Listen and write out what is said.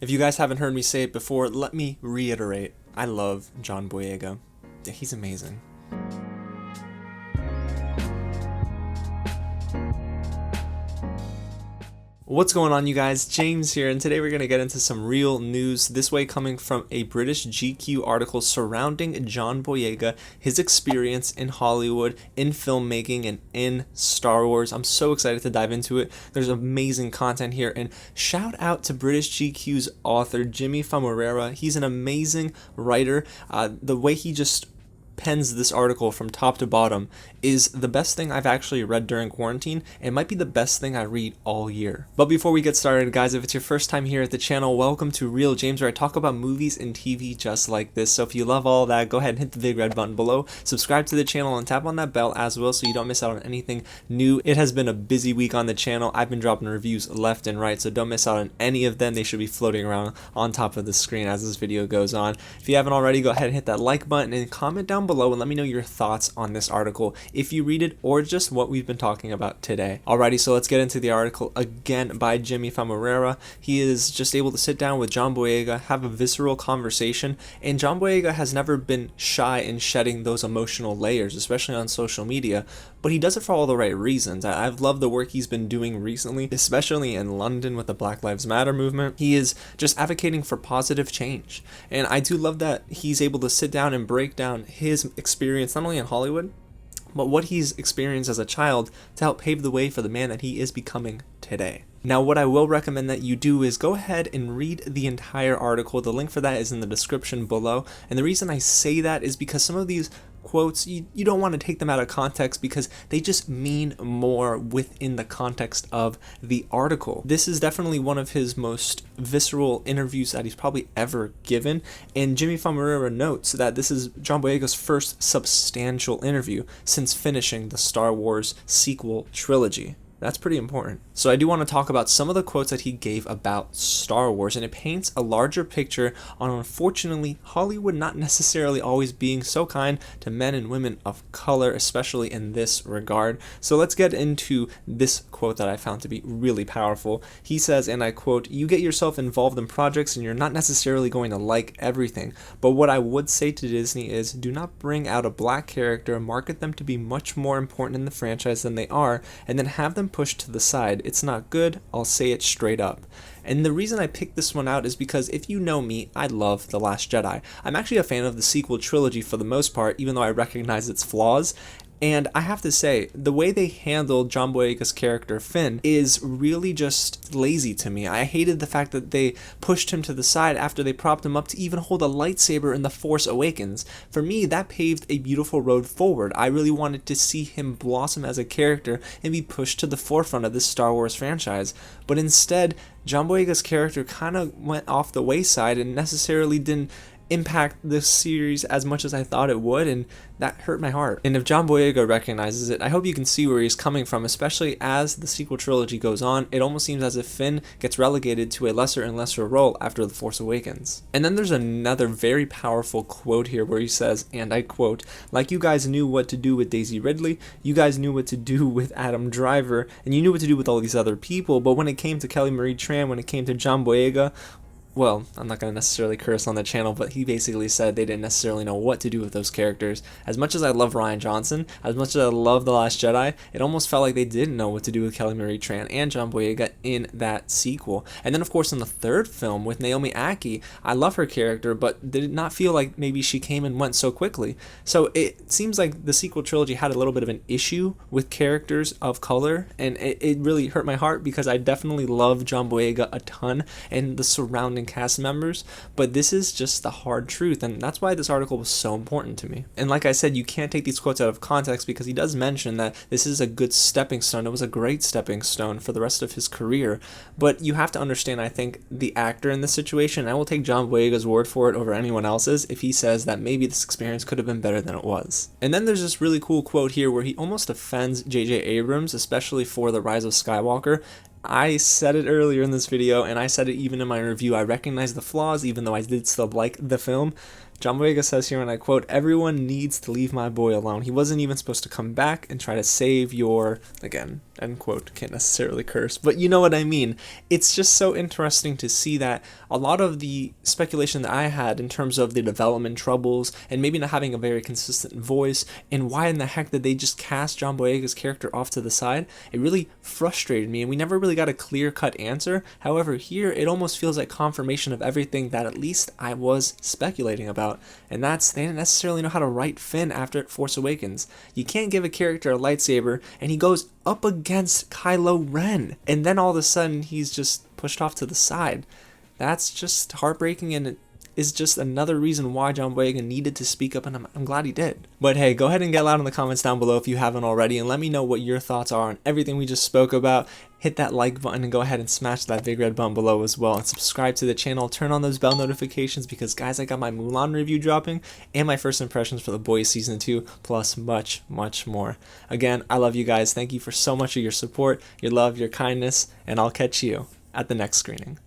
If you guys haven't heard me say it before, let me reiterate. I love John Boyega. He's amazing. What's going on, you guys? James here, and today we're going to get into some real news, this way coming from a British GQ article surrounding John Boyega, his experience in Hollywood, in filmmaking, and in Star Wars. I'm so excited to dive into it. There's amazing content here, and shout out to British GQ's author, Jimi Famurewa. He's an amazing writer. The way he just pens this article from top to bottom is the best thing I've actually read during quarantine, and might be the best thing I read all year. But before we get started, guys, if it's your first time here at the channel, welcome to Real James, where I talk about movies and TV just like this. So if you love all that, go ahead and hit the big red button below, subscribe to the channel, and tap on that bell as well so you don't miss out on anything new. It has been a busy week on the channel. I've been dropping reviews left and right, so don't miss out on any of them. They should be floating around on top of the screen as this video goes on. If you haven't already, go ahead and hit that like button and comment down below and let me know your thoughts on this article, if you read it or just what we've been talking about today. Alrighty, so let's get into the article again by Jimi Famurewa. He is just able to sit down with John Boyega, have a visceral conversation, and John Boyega has never been shy in shedding those emotional layers, especially on social media, but he does it for all the right reasons. I've loved the work he's been doing recently, especially in London with the Black Lives Matter movement. He is just advocating for positive change, and I do love that he's able to sit down and break down his experience not only in Hollywood, but what he's experienced as a child to help pave the way for the man that he is becoming today. Now, what I will recommend that you do is go ahead and read the entire article. The link for that is in the description below. And the reason I say that is because some of these quotes, you don't want to take them out of context because they just mean more within the context of the article. This is definitely one of his most visceral interviews that he's probably ever given. And Jimi Famurewa notes that this is John Boyega's first substantial interview since finishing the Star Wars sequel trilogy. That's pretty important. So I do want to talk about some of the quotes that he gave about Star Wars, and it paints a larger picture on, unfortunately, Hollywood not necessarily always being so kind to men and women of color, especially in this regard. So let's get into this quote that I found to be really powerful. He says, and I quote, "You get yourself involved in projects and you're not necessarily going to like everything, but what I would say to Disney is do not bring out a black character and market them to be much more important in the franchise than they are, and then have them pushed to the side. It's not good. I'll say it straight up." And the reason I picked this one out is because if you know me, I love The Last Jedi. I'm actually a fan of the sequel trilogy for the most part, even though I recognize its flaws. And I have to say, the way they handled John Boyega's character Finn is really just lazy to me. I hated the fact that they pushed him to the side after they propped him up to even hold a lightsaber in The Force Awakens. For me, that paved a beautiful road forward. I really wanted to see him blossom as a character and be pushed to the forefront of this Star Wars franchise. But instead, John Boyega's character kind of went off the wayside and necessarily didn't impact this series as much as I thought it would, and that hurt my heart. And if John Boyega recognizes it, I hope you can see where he's coming from, especially as the sequel trilogy goes on. It almost seems as if Finn gets relegated to a lesser and lesser role after The Force Awakens. And then there's another very powerful quote here where he says, and I quote, "Like you guys knew what to do with Daisy Ridley, you guys knew what to do with Adam Driver, and you knew what to do with all these other people, but when it came to Kelly Marie Tran, when it came to John Boyega, well, I'm not going to necessarily curse on the channel, but he basically said they didn't necessarily know what to do with those characters. As much as I love Rian Johnson, as much as I love The Last Jedi, it almost felt like they didn't know what to do with Kelly Marie Tran and John Boyega in that sequel. And then, of course, in the third film with Naomi Ackie, I love her character, but did not feel like maybe she came and went so quickly. So it seems like the sequel trilogy had a little bit of an issue with characters of color, and it really hurt my heart because I definitely love John Boyega a ton and the surrounding cast members, but this is just the hard truth, and that's why this article was so important to me. And like I said, you can't take these quotes out of context because he does mention that this is a good stepping stone. It was a great stepping stone for the rest of his career, but you have to understand, I think, the actor in this situation. I will take John Boyega's word for it over anyone else's if he says that maybe this experience could have been better than it was. And then there's this really cool quote here where he almost offends J.J. Abrams, especially for The Rise of Skywalker. I said it earlier in this video, and I said it even in my review. I recognize the flaws, even though I did still like the film. John Boyega says here, and I quote, "Everyone needs to leave my boy alone. He wasn't even supposed to come back and try to save your," again, end quote, can't necessarily curse, but you know what I mean. It's just so interesting to see that a lot of the speculation that I had in terms of the development troubles and maybe not having a very consistent voice and why in the heck did they just cast John Boyega's character off to the side, it really frustrated me, and we never really got a clear-cut answer. However, here it almost feels like confirmation of everything that at least I was speculating about. And that's, they didn't necessarily know how to write Finn after Force Awakens. You can't give a character a lightsaber and he goes up against Kylo Ren, and then all of a sudden he's just pushed off to the side. That's just heartbreaking, and it is just another reason why John Boyega needed to speak up, and I'm glad he did. But hey, go ahead and get loud in the comments down below if you haven't already, and let me know what your thoughts are on everything we just spoke about. Hit that like button and go ahead and smash that big red button below as well, and subscribe to the channel. Turn on those bell notifications because, guys, I got my Mulan review dropping and my first impressions for The Boys Season 2, plus much, much more. Again, I love you guys. Thank you for so much of your support, your love, your kindness, and I'll catch you at the next screening.